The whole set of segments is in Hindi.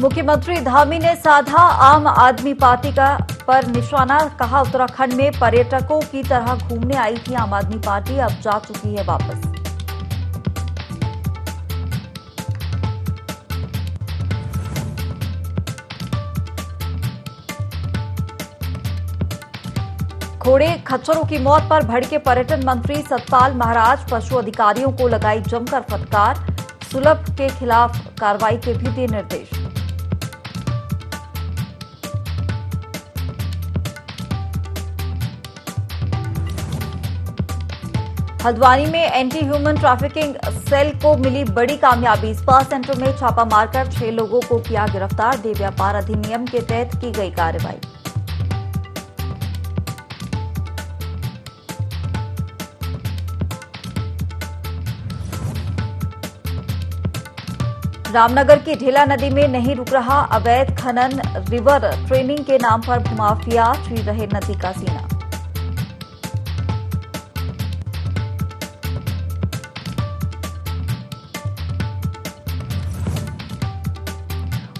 मुख्यमंत्री धामी ने साधा आम आदमी पार्टी का पर निशाना। कहा, उत्तराखंड में पर्यटकों की तरह घूमने आई थी आम आदमी पार्टी, अब जा चुकी है वापस। घोड़े खच्चरों की मौत पर भड़के पर्यटन मंत्री सतपाल महाराज। पशु अधिकारियों को लगाई जमकर फटकार। सुलभ के खिलाफ कार्रवाई के भी दिए निर्देश। हल्द्वानी में एंटी ह्यूमन ट्रैफिकिंग सेल को मिली बड़ी कामयाबी। स्पा सेंटर में छापा मारकर 6 लोगों को किया गिरफ्तार। देह व्यापार अधिनियम के तहत की गई कार्रवाई। रामनगर की ढेला नदी में नहीं रुक रहा अवैध खनन। रिवर ट्रेनिंग के नाम पर भूमाफिया चीर रहे नदी का सीना।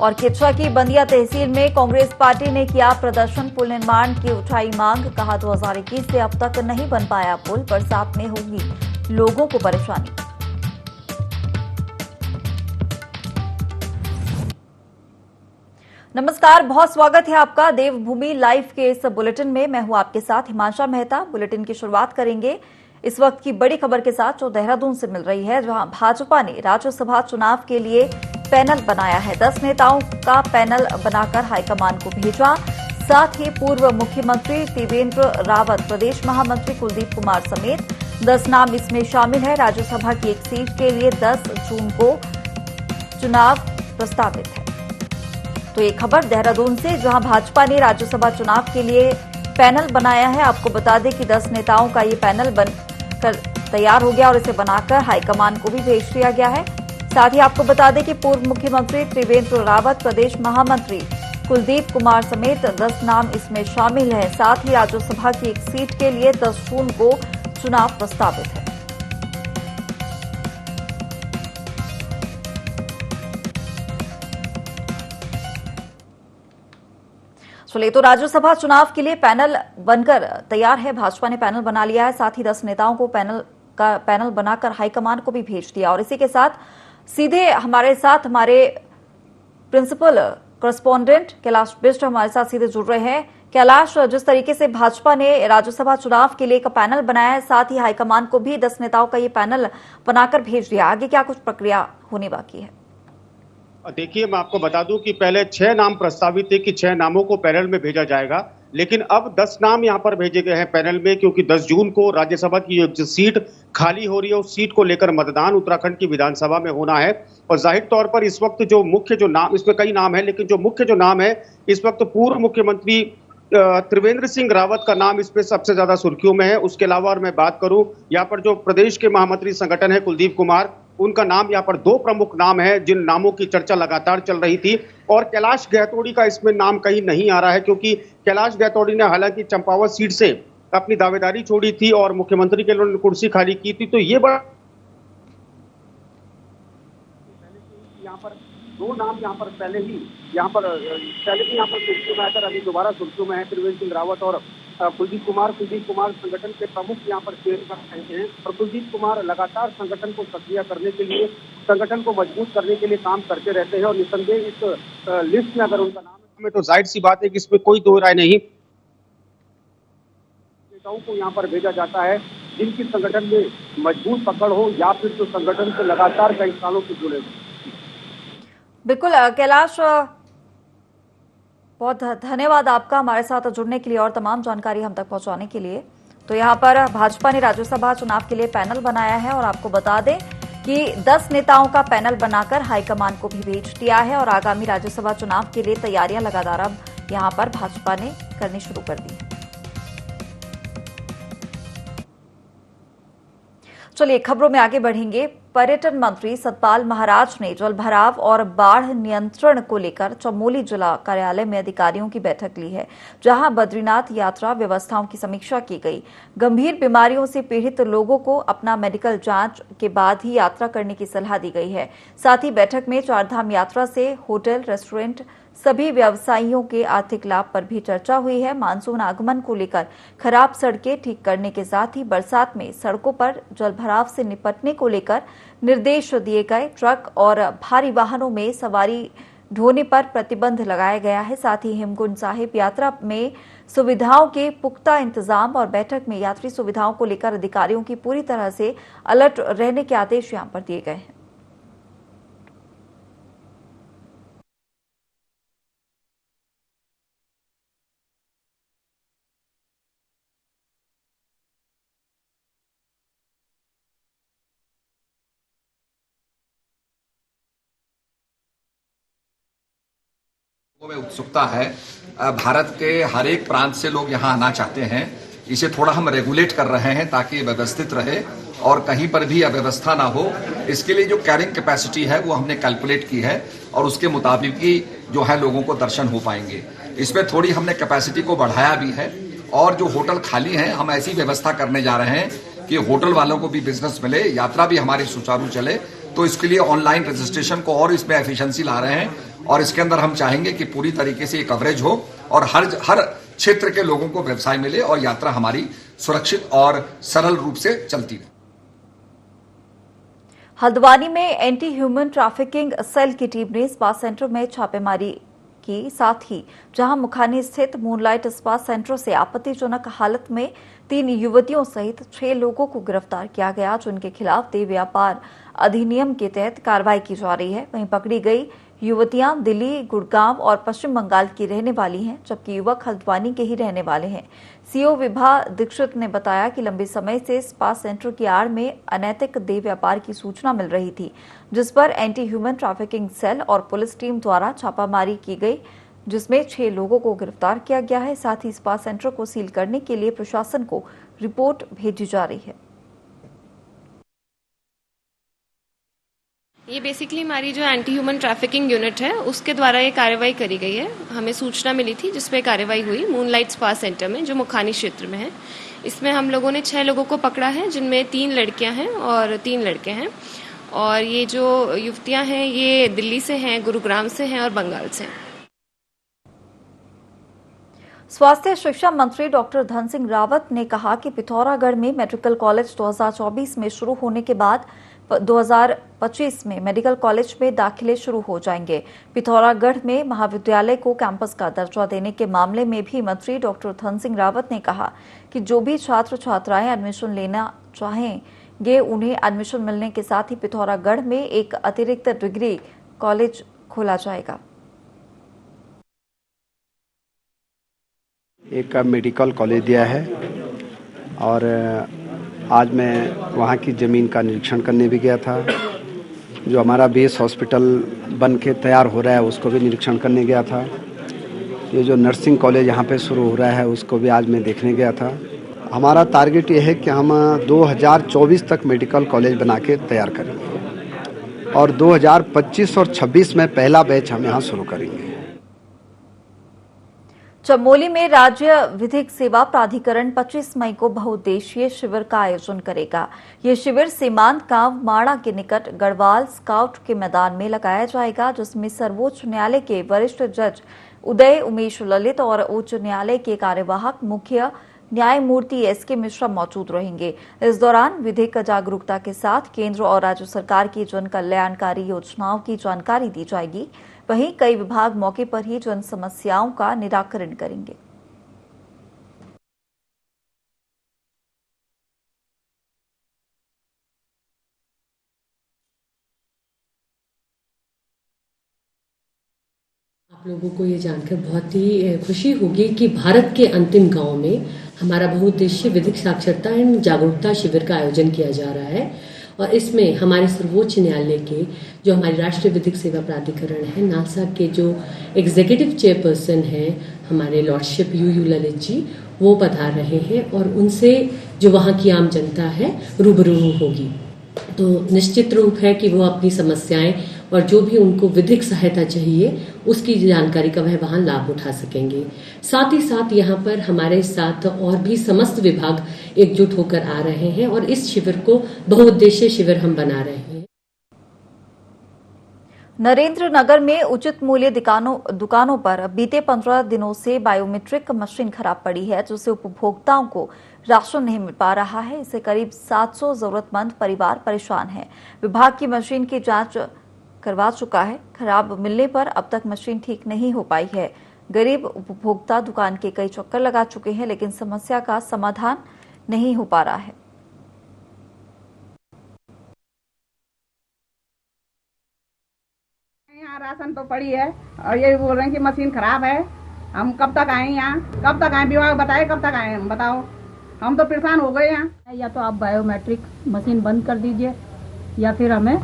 और केचुआ की बंदिया तहसील में कांग्रेस पार्टी ने किया प्रदर्शन। पुल निर्माण की उठाई मांग। कहा, 2021 से अब तक नहीं बन पाया पुल, बरसात में होगी लोगों को परेशानी। नमस्कार, बहुत स्वागत है आपका देवभूमि लाइव के इस बुलेटिन में। मैं हूं आपके साथ हिमांशा मेहता। बुलेटिन की शुरुआत करेंगे इस वक्त की बड़ी खबर के साथ जो देहरादून से मिल रही है, जहां भाजपा ने राज्यसभा चुनाव के लिए पैनल बनाया है। 10 नेताओं का पैनल बनाकर हाईकमान को भेजा। साथ ही पूर्व मुख्यमंत्री त्रिवेंद्र रावत, प्रदेश महामंत्री कुलदीप कुमार समेत 10 नाम इसमें शामिल है। राज्यसभा की एक सीट के लिए 10 जून को चुनाव प्रस्तावित है। तो ये खबर देहरादून से, जहां भाजपा ने राज्यसभा चुनाव के लिए पैनल बनाया है। आपको बता दें कि 10 नेताओं का ये पैनल बनकर तैयार हो गया और इसे बनाकर हाईकमान को भी भेज दिया गया है। साथ ही आपको बता दें कि पूर्व मुख्यमंत्री त्रिवेंद्र रावत, प्रदेश महामंत्री कुलदीप कुमार समेत 10 नाम इसमें शामिल हैं। साथ ही राज्यसभा की एक सीट के लिए 10 जून को चुनाव प्रस्तावित है। चलिए, तो राज्यसभा चुनाव के लिए पैनल बनकर तैयार है। भाजपा ने पैनल बना लिया है। साथ ही 10 नेताओं को पैनल बनाकर हाईकमान को भी भेज दिया। और इसी के साथ सीधे हमारे साथ हमारे प्रिंसिपल करस्पॉन्डेंट कैलाश बिष्ट हमारे साथ सीधे जुड़ रहे हैं। कैलाश, जिस तरीके से भाजपा ने राज्यसभा चुनाव के लिए एक पैनल बनाया है, साथ ही हाईकमान को भी 10 नेताओं का ये पैनल बनाकर भेज दिया, आगे क्या कुछ प्रक्रिया होने बाकी है? देखिए, मैं आपको बता दूं कि पहले 6 नाम प्रस्तावित थे कि 6 नामों को पैनल में भेजा जाएगा, लेकिन अब 10 नाम यहां पर भेजे गए हैं पैनल में, क्योंकि 10 जून को राज्यसभा की जो सीट खाली हो रही है उस सीट को लेकर मतदान उत्तराखंड की विधानसभा में होना है। और जाहिर तौर पर इस वक्त जो मुख्य जो नाम, इसमें कई नाम है, लेकिन जो मुख्य जो नाम है इस वक्त पूर्व मुख्यमंत्री त्रिवेंद्र सिंह रावत का नाम इसमें सबसे ज्यादा सुर्खियों में है। उसके अलावा और मैं बात करूं, यहाँ पर जो प्रदेश के महामंत्री संगठन है कुलदीप कुमार, उनका नाम, यहाँ पर 2 प्रमुख नाम है जिन नामों की चर्चा लगातार चल रही थी। और कैलाश गहतोड़ी का इसमें नाम कहीं नहीं आ रहा है, क्योंकि कैलाश गहतोड़ी ने हालांकि चंपावत सीट से अपनी दावेदारी छोड़ी थी और मुख्यमंत्री के लिए कुर्सी खाली की थी। तो ये बड़ा यहाँ पर 2 नाम यहाँ पर पहले भी यहाँ पर सुर्खियों में आकर अभी दोबारा सुर्खियों में है त्रिवेंद्र सिंह रावत और कुलदीप कुमार संगठन के प्रमुख यहाँ पर शेयर कर रहे हैं। और कुलदीप कुमार लगातार संगठन को सक्रिय करने के लिए, संगठन को मजबूत करने के लिए काम करते रहते हैं। और निसंदेह इस लिस्ट में अगर उनका नाम है तो जाहिर सी बात है कि इसमें कोई दो राय नहीं, नेताओं को यहाँ पर भेजा जाता है जिनकी संगठन में मजबूत पकड़ हो या फिर जो संगठन से लगातार कई सालों से जुड़े हो। बिल्कुल कैलाश, बहुत धन्यवाद आपका हमारे साथ जुड़ने के लिए और तमाम जानकारी हम तक पहुंचाने के लिए। तो यहाँ पर भाजपा ने राज्यसभा चुनाव के लिए पैनल बनाया है और आपको बता दें कि 10 नेताओं का पैनल बनाकर हाईकमान को भी भेज दिया है और आगामी राज्यसभा चुनाव के लिए तैयारियां लगातार अब यहाँ पर भाजपा ने करनी शुरू कर दी है। चलिए, खबरों में आगे बढ़ेंगे। पर्यटन मंत्री सतपाल महाराज ने जलभराव और बाढ़ नियंत्रण को लेकर चमोली जिला कार्यालय में अधिकारियों की बैठक ली है, जहां बद्रीनाथ यात्रा व्यवस्थाओं की समीक्षा की गई। गंभीर बीमारियों से पीड़ित लोगों को अपना मेडिकल जांच के बाद ही यात्रा करने की सलाह दी गई है। साथ ही बैठक में चारधाम यात्रा से होटल, रेस्टोरेंट, सभी व्यवसायियों के आर्थिक लाभ पर भी चर्चा हुई है। मानसून आगमन को लेकर खराब सड़कें ठीक करने के साथ ही बरसात में सड़कों पर जलभराव से निपटने को लेकर निर्देश दिए गए। ट्रक और भारी वाहनों में सवारी ढोने पर प्रतिबंध लगाया गया है। साथ ही हेमकुंड साहिब यात्रा में सुविधाओं के पुख्ता इंतजाम और बैठक में यात्री सुविधाओं को लेकर अधिकारियों की पूरी तरह से अलर्ट रहने के आदेश यहां पर दिए गए हैं। में उत्सुकता है। भारत के हर एक प्रांत से लोग यहाँ आना चाहते हैं। इसे थोड़ा हम रेगुलेट कर रहे हैं ताकि व्यवस्थित रहे और कहीं पर भी अव्यवस्था ना हो। इसके लिए जो कैरिंग कैपेसिटी है वो हमने कैलकुलेट की है और उसके मुताबिक ही जो है लोगों को दर्शन हो पाएंगे। इसमें थोड़ी हमने कैपेसिटी को बढ़ाया भी है और जो होटल खाली हैं हम ऐसी व्यवस्था करने जा रहे हैं कि होटल वालों को भी बिजनेस मिले, यात्रा भी हमारी सुचारू चले। तो इसके लिए ऑनलाइन रजिस्ट्रेशन को और इसमें एफिशिएंसी ला रहे हैं और इसके अंदर हम चाहेंगे कि पूरी तरीके से ये कवरेज हो और हर क्षेत्र के लोगों को व्यवसाय मिले और यात्रा हमारी सुरक्षित और सरल रूप से चलती रहे। हल्द्वानी में एंटी ह्यूमन ट्रैफिकिंग सेल की टीम ने स्पा सेंटर में छापेमारी की। साथ ही जहां मुखानी स्थित मूनलाइट स्पा सेंटर से आपत्तिजनक हालत में 3 युवतियों सहित 6 लोगों को गिरफ्तार किया गया, जिनके खिलाफ देह व्यापार अधिनियम के तहत कार्रवाई की जा रही है। वहीं पकड़ी गई युवतियां दिल्ली, गुड़गांव और पश्चिम बंगाल की रहने वाली हैं, जबकि युवक हल्द्वानी के ही रहने वाले हैं। सीओ विभा दीक्षित ने बताया कि लंबे समय से स्पा सेंटर की आड़ में अनैतिक देह व्यापार की सूचना मिल रही थी, जिस पर एंटी ह्यूमन ट्रैफिकिंग सेल और पुलिस टीम द्वारा छापामारी की गई, जिसमें 6 लोगों को गिरफ्तार किया गया है। साथ ही स्पा सेंटर को सील करने के लिए प्रशासन को रिपोर्ट भेजी जा रही है। ये बेसिकली हमारी जो एंटी ह्यूमन ट्रैफिकिंग यूनिट है उसके द्वारा ये कार्रवाई करी गई है। हमें सूचना मिली थी जिसपे कार्रवाई हुई मूनलाइट स्पा सेंटर में, जो मुखानी क्षेत्र में है। इसमें हम लोगों ने 6 लोगों को पकड़ा है, जिनमें 3 लड़कियां हैं और 3 लड़के हैं। और ये जो युवतियां हैं ये दिल्ली से हैं, गुरुग्राम से हैं और बंगाल से हैं। स्वास्थ्य शिक्षा मंत्री डॉक्टर धन सिंह रावत ने कहा कि पिथौरागढ़ में मेडिकल कॉलेज 2024 में शुरू होने के बाद 2025 में मेडिकल कॉलेज में दाखिले शुरू हो जाएंगे। पिथौरागढ़ में महाविद्यालय को कैंपस का दर्जा देने के मामले में भी मंत्री डॉक्टर धन सिंह रावत ने कहा कि जो भी छात्र छात्राएं एडमिशन लेना चाहेंगे उन्हें एडमिशन मिलने के साथ ही पिथौरागढ़ में एक अतिरिक्त डिग्री कॉलेज खोला जाएगा। एक मेडिकल कॉलेज दिया है और आज मैं वहाँ की ज़मीन का निरीक्षण करने भी गया था। जो हमारा बेस हॉस्पिटल बन के तैयार हो रहा है उसको भी निरीक्षण करने गया था। ये जो नर्सिंग कॉलेज यहाँ पे शुरू हो रहा है उसको भी आज मैं देखने गया था। हमारा टारगेट ये है कि हम 2024 तक मेडिकल कॉलेज बना के तैयार करेंगे और 2025 और 26 में पहला बैच हम यहाँ शुरू करेंगे। चमोली में राज्य विधिक सेवा प्राधिकरण 25 मई को बहुउद्देशीय शिविर का आयोजन करेगा। ये शिविर सीमांत गांव माणा के निकट गढ़वाल स्काउट के मैदान में लगाया जाएगा, जिसमें सर्वोच्च न्यायालय के वरिष्ठ जज उदय उमेश ललित और उच्च न्यायालय के कार्यवाहक मुख्य न्यायमूर्ति एसके मिश्रा मौजूद रहेंगे। इस दौरान विधिक जागरूकता के साथ केंद्र और राज्य सरकार की जन कल्याणकारी योजनाओं की जानकारी दी जाएगी। वहीं कई विभाग मौके पर ही जन समस्याओं का निराकरण करेंगे। आप लोगों को ये जानकर बहुत ही खुशी होगी कि भारत के अंतिम गांव में हमारा बहुउद्देशीय विधिक साक्षरता एवं जागरूकता शिविर का आयोजन किया जा रहा है और इसमें हमारे सर्वोच्च न्यायालय के जो हमारी राष्ट्रीय विधिक सेवा प्राधिकरण है नालसा के जो एग्जीक्यूटिव चेयरपर्सन हैं हमारे लॉर्डशिप यू ललित जी, वो पधार रहे हैं और उनसे जो वहाँ की आम जनता है रूबरू होगी। तो निश्चित रूप है कि वो अपनी समस्याएं और जो भी उनको विधिक सहायता चाहिए उसकी जानकारी का वह वहां लाभ उठा सकेंगे। साथ ही साथ यहाँ पर हमारे साथ और भी समस्त विभाग एकजुट होकर आ रहे हैं और इस शिविर को बहुउद्देशीय शिविर हम बना रहे हैं। नरेंद्र नगर में उचित मूल्य दुकानों पर बीते 15 दिनों से बायोमेट्रिक मशीन खराब पड़ी है, जिससे उपभोक्ताओं को राशन नहीं मिल पा रहा है। इससे करीब 700 जरूरतमंद परिवार परेशान हैं। विभाग की मशीन की जांच करवा चुका है। खराब मिलने पर अब तक मशीन ठीक नहीं हो पाई है। गरीब उपभोक्ता दुकान के कई चक्कर लगा चुके हैं, लेकिन समस्या का समाधान नहीं हो पा रहा है। यहाँ राशन तो पड़ी है और ये बोल रहे हैं कि मशीन खराब है। हम कब तक आए यहाँ, कब तक आए? विभाग बताए कब तक आए, हम बताओ। हम तो परेशान हो गए यहाँ। या तो आप बायोमेट्रिक मशीन बंद कर दीजिए या फिर हमें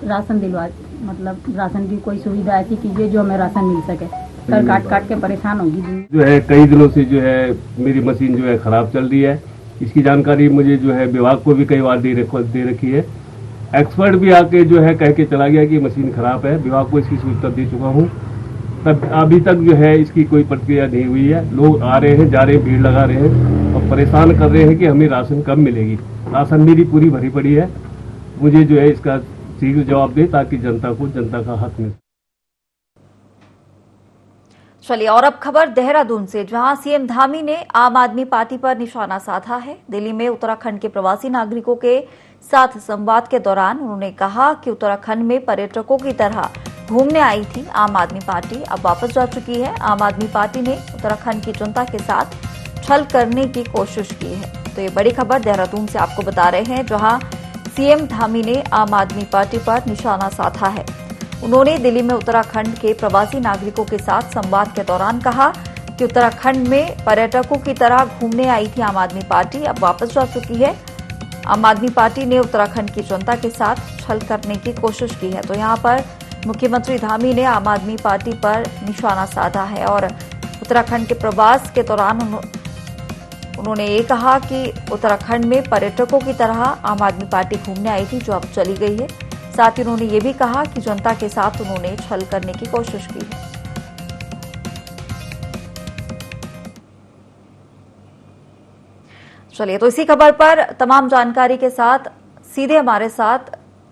राशन दिलवा, मतलब राशन की कोई सुविधा ऐसी कीजिए जो हमें राशन मिल सके। कर काट के परेशान होगी। जो है कई दिनों से जो है मेरी मशीन जो है खराब चल रही है। इसकी जानकारी मुझे जो है विभाग को भी कई बार दे रखी है। एक्सपर्ट भी आके जो है कह के चला गया कि मशीन खराब है। विभाग को इसकी सूचना दे चुका हूँ, तब अभी तक जो है इसकी कोई प्रक्रिया नहीं हुई है। लोग आ रहे हैं, जा रहे हैं, भीड़ लगा रहे हैं और परेशान कर रहे हैं कि हमें राशन कब मिलेगी। राशन मेरी पूरी भरी पड़ी है। मुझे जो है इसका शीघ्र जवाब दे ताकि जनता का हक मिले। चलिए और अब खबर देहरादून से, जहां सीएम धामी ने आम आदमी पार्टी पर निशाना साधा है। दिल्ली में उत्तराखंड के प्रवासी नागरिकों के साथ संवाद के दौरान उन्होंने कहा कि उत्तराखंड में पर्यटकों की तरह घूमने आई थी आम आदमी पार्टी, अब वापस जा चुकी है। आम आदमी पार्टी ने उत्तराखंड की जनता के साथ छल करने की कोशिश की है। तो ये बड़ी खबर देहरादून से आपको बता रहे हैं, जहां सीएम धामी ने आम आदमी पार्टी पर निशाना साधा है। उन्होंने दिल्ली में उत्तराखंड के प्रवासी नागरिकों के साथ संवाद के दौरान कहा कि उत्तराखंड में पर्यटकों की तरह घूमने आई थी आम आदमी पार्टी, अब वापस जा चुकी है। आम आदमी पार्टी ने उत्तराखंड की जनता के साथ छल करने की कोशिश की है। तो यहाँ पर मुख्यमंत्री धामी ने आम आदमी पार्टी पर निशाना साधा है और उत्तराखंड के प्रवास के दौरान उन्होंने ये कहा कि उत्तराखंड में पर्यटकों की तरह आम आदमी पार्टी घूमने आई थी, जो अब चली गई है। साथ ही उन्होंने ये भी कहा कि जनता के साथ उन्होंने छल करने की कोशिश की है। चलिए तो इसी खबर पर तमाम जानकारी के साथ सीधे हमारे साथ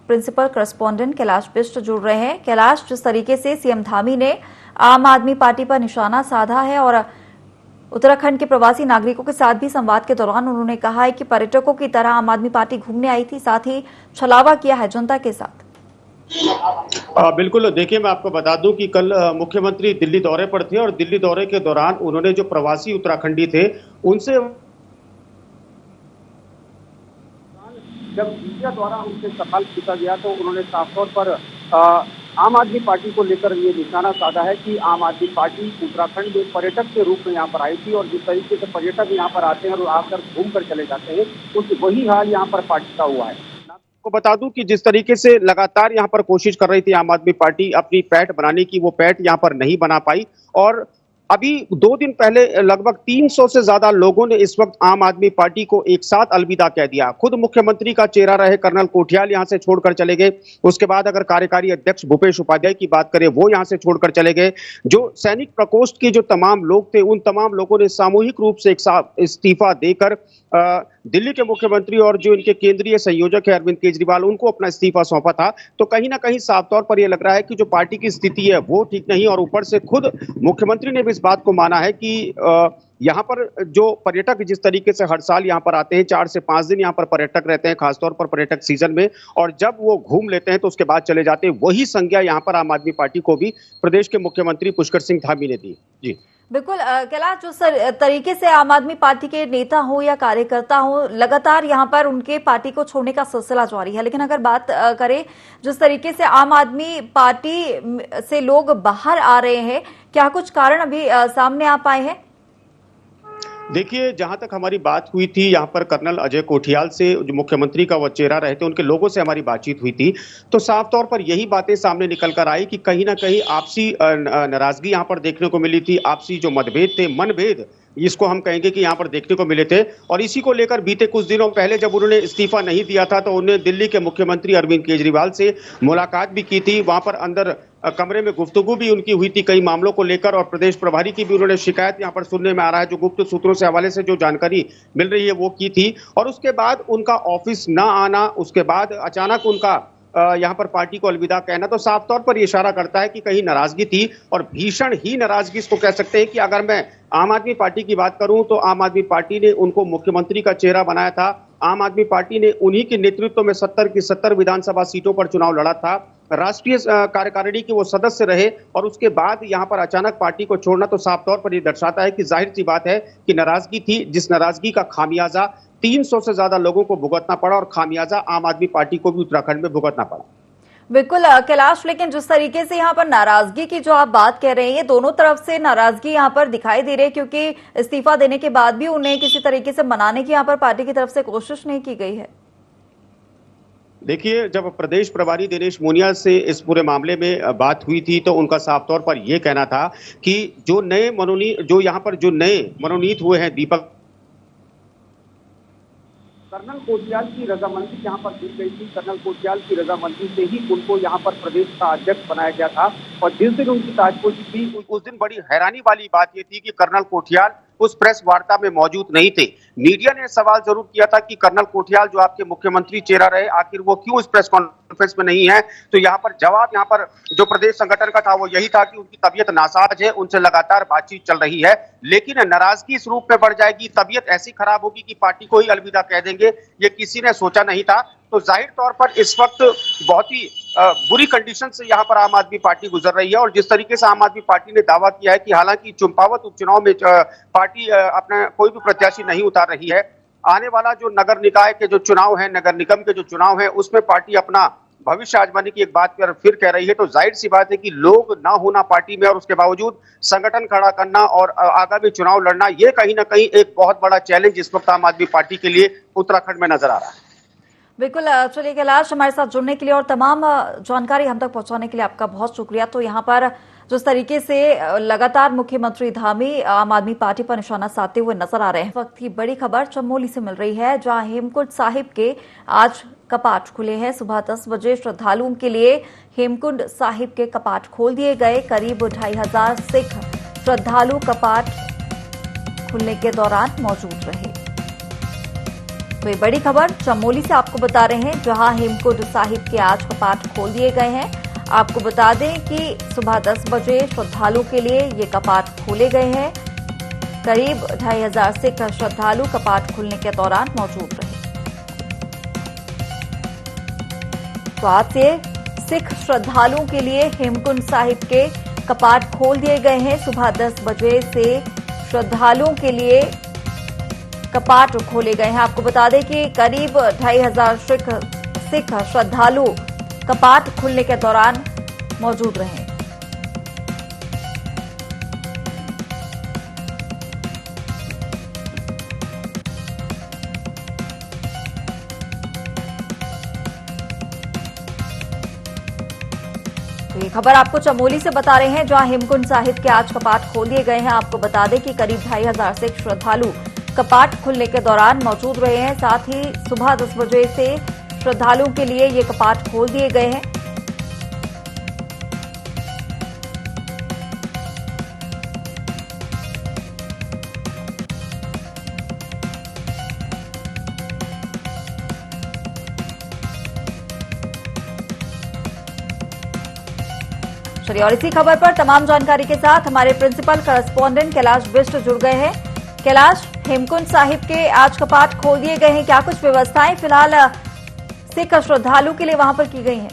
प्रिंसिपल करस्पॉन्डेंट कैलाश बिष्ट जुड़ रहे हैं। कैलाश, जिस तरीके से सीएम धामी ने आम आदमी पार्टी पर निशाना साधा है और उत्तराखंड के प्रवासी नागरिकों के साथ भी संवाद के दौरान उन्होंने कहा है कि पर्यटकों की तरह आम आदमी पार्टी घूमने आई थी, साथ ही छलावा किया है जनता के साथ। बिल्कुल, देखिए मैं आपको बता दूं कि कल मुख्यमंत्री दिल्ली दौरे पर थे और दिल्ली दौरे के दौरान उन्होंने जो प्रवासी उत्तराखंडी थे उनसे जब मीडिया द्वारा उनसे सवाल पूछा गया तो उन्होंने साफ तौर पर आम आदमी पार्टी को लेकर ये निशाना साधा है कि आम आदमी पार्टी उत्तराखंड में पर्यटक के रूप में यहाँ पर आई थी और जिस तरीके से पर्यटक यहाँ पर आते हैं और आकर घूम कर चले जाते हैं, वही हाल यहाँ पर पार्टी का हुआ है। आपको बता दूं कि जिस तरीके से लगातार यहाँ पर कोशिश कर रही थी आम आदमी पार्टी अपनी पैठ बनाने की, वो पैठ यहाँ पर नहीं बना पाई और अभी 2 दिन पहले लगभग 300 से ज्यादा लोगों ने इस वक्त आम आदमी पार्टी को एक साथ अलविदा कह दिया। खुद मुख्यमंत्री का चेहरा रहे कर्नल कोठियाल यहां से छोड़कर चले गए। उसके बाद अगर कार्यकारी अध्यक्ष भूपेश उपाध्याय की बात करें, वो यहां से छोड़कर चले गए। जो सैनिक प्रकोष्ठ के जो तमाम लोग थे, उन तमाम लोगों ने सामूहिक रूप से एक साथ इस्तीफा देकर दिल्ली के मुख्यमंत्री और जो इनके केंद्रीय संयोजक है अरविंद केजरीवाल, उनको अपना इस्तीफा सौंपा था। तो कहीं ना कहीं साफ तौर पर यह लग रहा है कि जो पार्टी की स्थिति है वो ठीक नहीं, और ऊपर से खुद मुख्यमंत्री ने भी इस बात को माना है कि यहाँ पर जो पर्यटक जिस तरीके से हर साल यहाँ पर आते हैं, 4 से 5 दिन यहाँ पर पर्यटक रहते हैं, खासतौर पर पर्यटक सीजन में, और जब वो घूम लेते हैं तो उसके बाद चले जाते हैं। वही संज्ञा यहाँ पर आम आदमी पार्टी को भी प्रदेश के मुख्यमंत्री पुष्कर सिंह धामी ने दी। जी बिल्कुल कैलाश, जो तरीके से आम आदमी पार्टी के नेता हो या कार्यकर्ता हो, लगातार यहाँ पर उनके पार्टी को छोड़ने का सिलसिला जारी है। लेकिन अगर बात करें जिस तरीके से आम आदमी पार्टी से लोग बाहर आ रहे हैं, क्या कुछ कारण अभी सामने आ पाए हैं? देखिए, जहां तक हमारी बात हुई थी यहाँ पर कर्नल अजय कोठियाल से, जो मुख्यमंत्री का वो चेहरा रहे थे, उनके लोगों से हमारी बातचीत हुई थी, तो साफ तौर पर यही बातें सामने निकल कर आई कि कहीं ना कहीं आपसी नाराजगी यहाँ पर देखने को मिली थी। आपसी जो मतभेद थे, मनभेद इसको हम कहेंगे कि यहाँ पर देखने को मिले थे। और इसी को लेकर बीते कुछ दिनों पहले जब उन्होंने इस्तीफा नहीं दिया था तो उन्होंने दिल्ली के मुख्यमंत्री अरविंद केजरीवाल से मुलाकात भी की थी। वहां पर अंदर कमरे में गुफ्तगू भी उनकी हुई थी कई मामलों को लेकर, और प्रदेश प्रभारी की भी उन्होंने शिकायत यहाँ पर सुनने में आ रहा है, जो गुप्त सूत्रों से हवाले से जो जानकारी मिल रही है वो की थी। और उसके बाद उनका ऑफिस न आना, उसके बाद अचानक उनका यहाँ पर पार्टी को अलविदा कहना, तो साफ तौर पर ये इशारा करता है कि कहीं नाराजगी थी, और भीषण ही नाराजगी इसको कह सकते हैं। कि अगर मैं आम आदमी पार्टी की बात करूं तो आम आदमी पार्टी ने उनको मुख्यमंत्री का चेहरा बनाया था। आम आदमी पार्टी ने उन्हीं के नेतृत्व में 70 की 70 विधानसभा सीटों पर चुनाव लड़ा था। राष्ट्रीय कार्यकारिणी के वो सदस्य रहे, और उसके बाद यहाँ पर अचानक पार्टी को छोड़ना तो साफ तौर पर ये दर्शाता है कि जाहिर सी बात है कि नाराजगी थी, जिस नाराजगी का खामियाजा 300 से ज्यादा लोगों को भुगतना पड़ा, और खामियाजा आम आदमी पार्टी को भी उत्तराखंड में भुगतना पड़ा। बिल्कुल कैलाश, लेकिन जिस तरीके से यहाँ पर नाराजगी की जो आप बात कह रहे हैं, ये दोनों तरफ से नाराजगी यहाँ पर दिखाई दे रही है, क्योंकि इस्तीफा देने के बाद भी उन्हें किसी तरीके से मनाने की यहाँ पर पार्टी की तरफ से कोशिश नहीं की गई है। देखिए, जब प्रदेश प्रभारी दिनेश मोनिया से इस पूरे मामले में बात हुई थी तो उनका साफ तौर पर यह कहना था कि जो नए मनोनीत हुए हैं दीपक, कर्नल कोठियाल की रजामंदी यहाँ पर दी गई थी। कर्नल कोठियाल की रजामंदी से ही उनको यहाँ पर प्रदेश का अध्यक्ष बनाया गया था। और जिस दिन उनकी ताजपोशी थी उस दिन बड़ी हैरानी वाली बात ये थी कि कर्नल कोठियाल उस प्रेस वार्ता में मौजूद नहीं थे। मीडिया ने सवाल जरूर किया था कि कर्नल कोठियाल जो आपके मुख्यमंत्री चेहरा रहे, आखिर वो क्यों इस प्रेस कॉन्फ्रेंस में नहीं है। तो यहाँ पर जवाब यहाँ पर जो प्रदेश संगठन का था वो यही था कि उनकी तबीयत नासाज है, उनसे लगातार बातचीत चल रही है, लेकिन नाराजगी इस रूप में बढ़ जाएगी, तबीयत ऐसी खराब होगी कि पार्टी को ही अलविदा कह देंगे, ये किसी ने सोचा नहीं था। तो जाहिर तौर पर इस वक्त बहुत ही बुरी कंडीशन से यहाँ पर आम आदमी पार्टी गुजर रही है। और जिस तरीके से आम आदमी पार्टी ने दावा किया है कि हालांकि चंपावत उपचुनाव में पार्टी अपना कोई भी प्रत्याशी नहीं उतार रही है, आने वाला जो नगर निकाय के जो चुनाव है, नगर निगम के जो चुनाव है, उसमें पार्टी अपना भविष्य आजमाने की एक बात फिर कह रही है। तो जाहिर सी बात है कि लोग ना होना पार्टी में और उसके बावजूद संगठन खड़ा करना और आगामी चुनाव लड़ना, ये कहीं ना कहीं एक बहुत बड़ा चैलेंज इस वक्त आम आदमी पार्टी के लिए उत्तराखंड में नजर आ रहा है। बिल्कुल, चलिए कैलाश, हमारे साथ जुड़ने के लिए और तमाम जानकारी हम तक पहुंचाने के लिए आपका बहुत शुक्रिया। तो यहाँ पर जिस तरीके से लगातार मुख्यमंत्री धामी आम आदमी पार्टी पर निशाना साधते हुए नजर आ रहे हैं, वक्त की बड़ी खबर चमोली से मिल रही है, जहां हेमकुंड साहिब के आज कपाट खुले हैं। सुबह 10 बजे श्रद्धालुओं के लिए हेमकुंड साहिब के कपाट खोल दिए गए। करीब 2500 सिख श्रद्धालु कपाट खुलने के दौरान मौजूद रहे। तो ये बड़ी खबर चमोली से आपको बता रहे हैं, जहां हेमकुंड साहिब के आज कपाट खोल दिए गए हैं। आपको बता दें कि सुबह 10 बजे श्रद्धालुओं के लिए ये कपाट खोले गए हैं। करीब 2500 सिख श्रद्धालु कपाट खुलने के दौरान मौजूद रहे। तो आज से सिख श्रद्धालुओं के लिए हेमकुंड साहिब के कपाट खोल दिए गए हैं। सुबह 10 बजे से श्रद्धालुओं के लिए कपाट खोले गए हैं। आपको बता दें कि करीब 2500 सिख श्रद्धालु कपाट खुलने के दौरान मौजूद रहे। तो ये खबर आपको चमोली से बता रहे हैं, जहां हेमकुंड साहिब के आज कपाट खोल दिए गए हैं। आपको बता दें कि करीब 2500 सिख श्रद्धालु कपाट खुलने के दौरान मौजूद रहे हैं। साथ ही सुबह 10 बजे से श्रद्धालुओं के लिए ये कपाट खोल दिए गए हैं। चलिए, और इसी खबर पर तमाम जानकारी के साथ हमारे प्रिंसिपल करस्पॉन्डेंट कैलाश बिष्ट जुड़ गए हैं। कैलाश, हेमकुंड साहिब के आज कपाट खोल दिए गए हैं, क्या कुछ व्यवस्थाएं फिलहाल सिख श्रद्धालु के लिए वहां पर की गई हैं?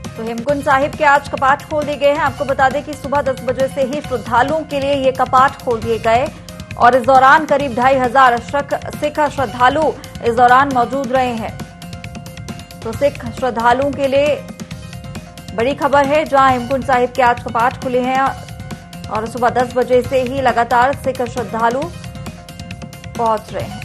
तो हेमकुंड साहिब के आज कपाट खोल दिए गए हैं। आपको बता दें कि सुबह 10 बजे से ही श्रद्धालुओं के लिए ये कपाट खोल दिए गए, और इस दौरान करीब 2500 सिख श्रद्धालु इस दौरान मौजूद रहे हैं। तो सिख श्रद्धालुओं के लिए बड़ी खबर है जहां हेमकुंड साहिब के आज कपाट खुले हैं और सुबह 10 बजे से ही लगातार सिख श्रद्धालु पहुंच रहे हैं।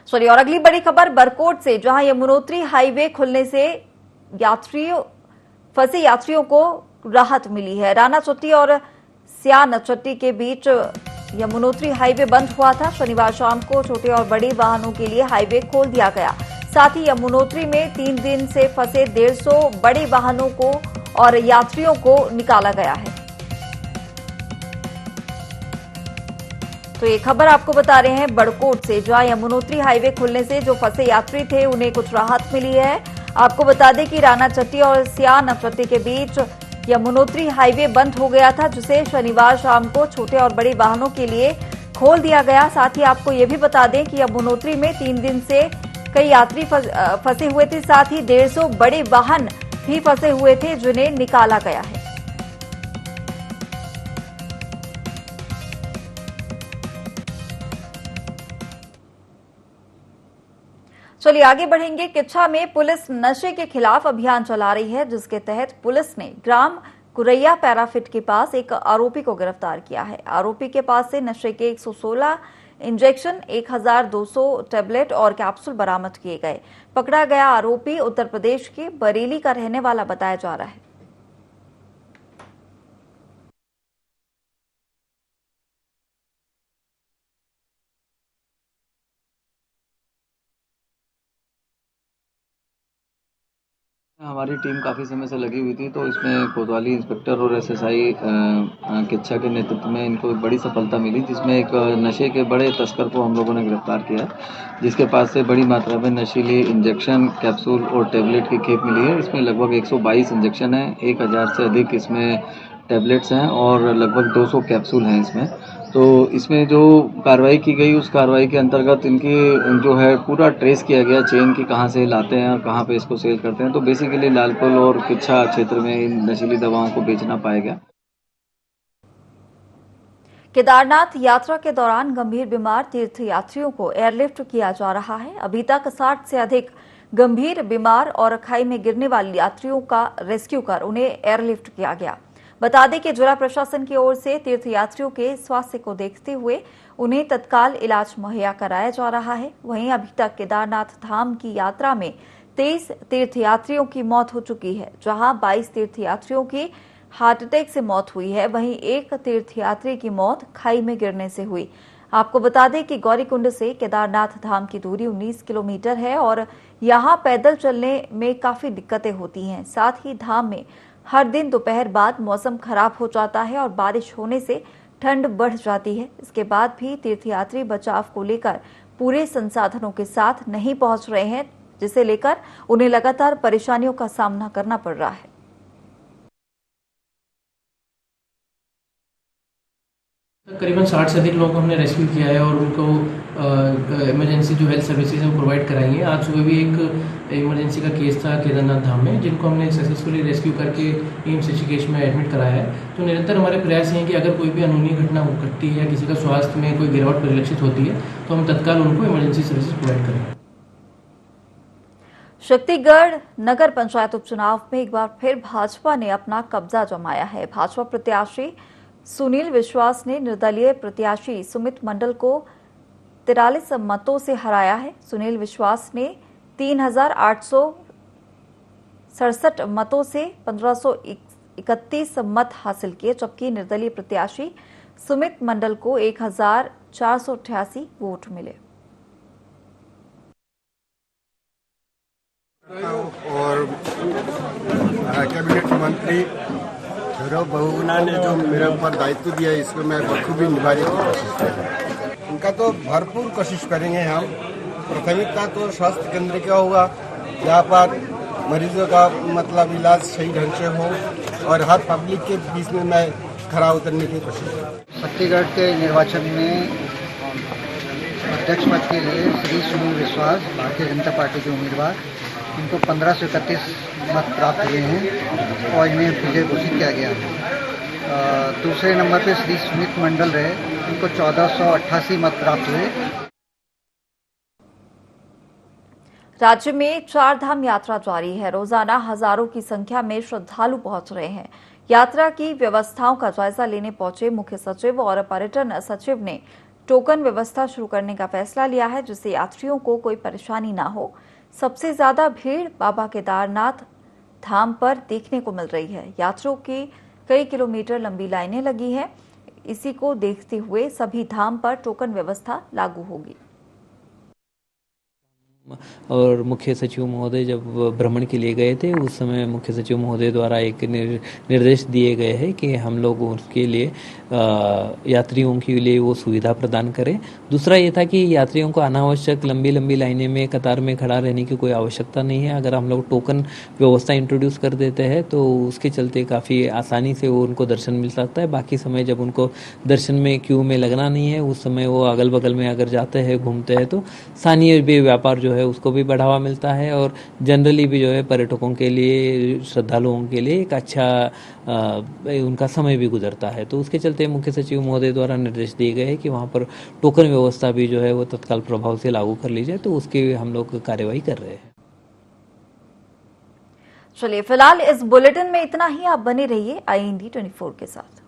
चलिए और अगली बड़ी खबर बरकोट से, जहां यमुनोत्री हाईवे खुलने से फंसे यात्रियों को राहत मिली है। राना चट्टी और सियान चट्टी के बीच यमुनोत्री हाईवे बंद हुआ था। शनिवार शाम को छोटे और बड़े वाहनों के लिए हाईवे खोल दिया गया। साथ ही यमुनोत्री में 3 दिन से फंसे 150 बड़े वाहनों को और यात्रियों को निकाला गया है। तो ये खबर आपको बता रहे हैं बड़कोट से, जहां यमुनोत्री हाईवे खुलने से जो फंसे यात्री थे उन्हें कुछ राहत मिली है। आपको बता दें कि राना चट्टी और सियान चट्टी के बीच यमुनोत्री हाईवे बंद हो गया था, जिसे शनिवार शाम को छोटे और बड़े वाहनों के लिए खोल दिया गया। साथ ही आपको ये भी बता दें कि यमुनोत्री में 3 दिन से कई यात्री फंसे हुए थे। साथ ही 150 बड़े वाहन भी फंसे हुए थे जिन्हें निकाला गया है। चलिए आगे बढ़ेंगे। किच्छा में पुलिस नशे के खिलाफ अभियान चला रही है, जिसके तहत पुलिस ने ग्राम कुरैया पैराफिट के पास एक आरोपी को गिरफ्तार किया है। आरोपी के पास से नशे के 116 इंजेक्शन, 1200 टैबलेट और कैप्सूल बरामद किए गए। पकड़ा गया आरोपी उत्तर प्रदेश के बरेली का रहने वाला बताया जा रहा है। हमारी टीम काफ़ी समय से लगी हुई थी, तो इसमें कोतवाली इंस्पेक्टर और एसएसआई किच्छा के नेतृत्व में इनको एक बड़ी सफलता मिली, जिसमें एक नशे के बड़े तस्कर को हम लोगों ने गिरफ्तार किया, जिसके पास से बड़ी मात्रा में नशीली इंजेक्शन, कैप्सूल और टैबलेट की खेप मिली है। इसमें लगभग 122 इंजेक्शन हैं, 1000 से अधिक इसमें टैबलेट्स हैं और लगभग 200 कैप्सूल हैं इसमें। तो इसमें जो कार्रवाई की गई, उस कार्रवाई के अंतर्गत इनकी जो है पूरा ट्रेस किया गया चेन की, कहाँ से लाते हैं और कहाँ पे इसको सेल करते हैं। तो बेसिकली लालपुर और किच्छा क्षेत्र में इन नशीली दवाओं को बेचना पाया गया। केदारनाथ यात्रा के दौरान गंभीर बीमार तीर्थयात्रियों को एयरलिफ्ट किया जा रहा है। अभी तक 60 से अधिक गंभीर बीमार और खाई में गिरने वाले यात्रियों का रेस्क्यू कर उन्हें एयरलिफ्ट किया गया। बता दें कि जिला प्रशासन की ओर से तीर्थयात्रियों के स्वास्थ्य को देखते हुए उन्हें तत्काल इलाज मुहैया कराया जा रहा है। वहीं अभी तक केदारनाथ धाम की यात्रा में 23 तीर्थयात्रियों की मौत हो चुकी है, जहां 22 तीर्थयात्रियों की हार्ट अटैक से मौत हुई है। वहीं एक तीर्थयात्री की मौत खाई में गिरने से हुई। आपको बता दें कि गौरीकुंड से केदारनाथ धाम की दूरी 19 किलोमीटर है और यहां पैदल चलने में काफी दिक्कतें होती हैं। साथ ही धाम में हर दिन दोपहर बाद मौसम खराब हो जाता है और बारिश होने से ठंड बढ़ जाती है। इसके बाद भी तीर्थयात्री बचाव को लेकर पूरे संसाधनों के साथ नहीं पहुंच रहे हैं, जिसे लेकर उन्हें लगातार परेशानियों का सामना करना पड़ रहा है। करीबन 60 से अधिक लोगों को हमने रेस्क्यू किया है और उनको इमरजेंसी जो हेल्थ सर्विसेज है वो प्रोवाइड कराई है। आज सुबह भी एक इमरजेंसी का केस था केदारनाथ धाम में, जिनको हमने सक्सेसफुली रेस्क्यू करके एम्स ऋषिकेश में एडमिट कराया है। तो निरंतर हमारे प्रयास हैं कि अगर कोई भी अनहोनी घटना घटती है या किसी का स्वास्थ्य में कोई गिरावट परिलक्षित होती है तो हम तत्काल उनको इमरजेंसी सर्विसेज प्रोवाइड करें। शक्तिगढ़ नगर पंचायत उपचुनाव में एक बार फिर भाजपा ने अपना कब्जा जमाया है। भाजपा प्रत्याशी सुनील विश्वास ने निर्दलीय प्रत्याशी सुमित मंडल को 43 मतों से हराया है। सुनील विश्वास ने 3867 मतों से 1531 मत हासिल किए, जबकि निर्दलीय प्रत्याशी सुमित मंडल को 1488 वोट मिले। और कैबिनेट मंत्री गौरव बहुगुणा ने जो मेरे ऊपर दायित्व दिया, इसको मैं बखूबी निभाने की कोशिश करूँगा। उनका तो भरपूर कोशिश करेंगे हम। प्राथमिकता तो स्वास्थ्य केंद्र का होगा, जहाँ पर मरीजों का मतलब इलाज सही ढंग से हो और हर पब्लिक के बीच में मैं खड़ा उतरने की कोशिश करूँगा। शक्तिगढ़ के निर्वाचन में अध्यक्ष पद के लिए श्री सुनील विश्वास, भारतीय जनता पार्टी के उम्मीदवार, इनको 1531 मत प्राप्त हुए हैं और इन्हें विजय घोषित किया गया है। दूसरे नंबर पर श्री सुमित मंडल रहे, इनको 1488 मत प्राप्त हुए। राज्य में 4 धाम यात्रा जारी है। रोजाना हजारों की संख्या में श्रद्धालु पहुंच रहे हैं। यात्रा की व्यवस्थाओं का जायजा लेने पहुंचे मुख्य सचिव और पर्यटन सचिव ने टोकन व्यवस्था शुरू करने का फैसला लिया है, जिससे यात्रियों को कोई परेशानी ना हो। सबसे ज्यादा भीड़ बाबा केदारनाथ धाम पर देखने को मिल रही है। यात्रियों की कई किलोमीटर लंबी लाइनें लगी हैं। इसी को देखते हुए सभी धाम पर टोकन व्यवस्था लागू होगी। और मुख्य सचिव महोदय जब भ्रमण के लिए गए थे, उस समय मुख्य सचिव महोदय द्वारा एक निर्देश दिए गए हैं कि हम लोग उसके लिए यात्रियों के लिए वो सुविधा प्रदान करें। दूसरा ये था कि यात्रियों को अनावश्यक लंबी लंबी लाइनें में कतार में खड़ा रहने की कोई आवश्यकता नहीं है। अगर हम लोग टोकन व्यवस्था इंट्रोड्यूस कर देते हैं तो उसके चलते काफ़ी आसानी से वो उनको दर्शन मिल सकता है। बाकी समय जब उनको दर्शन में क्यू में लगना नहीं है, उस समय वो अगल बगल में अगर जाते हैं घूमते हैं तो स्थानीय भी व्यापार जो है उसको भी बढ़ावा मिलता है और जनरली भी जो है पर्यटकों के लिए, श्रद्धालुओं के लिए एक अच्छा उनका समय भी गुजरता है। तो उसके चलते मुख्य सचिव महोदय द्वारा निर्देश दिए गए हैं कि वहाँ पर टोकन व्यवस्था भी जो है वो तत्काल प्रभाव से लागू कर ली जाए। तो उसकी हम लोग कार्यवाही कर रहे हैं। चलिए, फिलहाल इस बुलेटिन में इतना ही। आप बने रहिए IND 24 के साथ।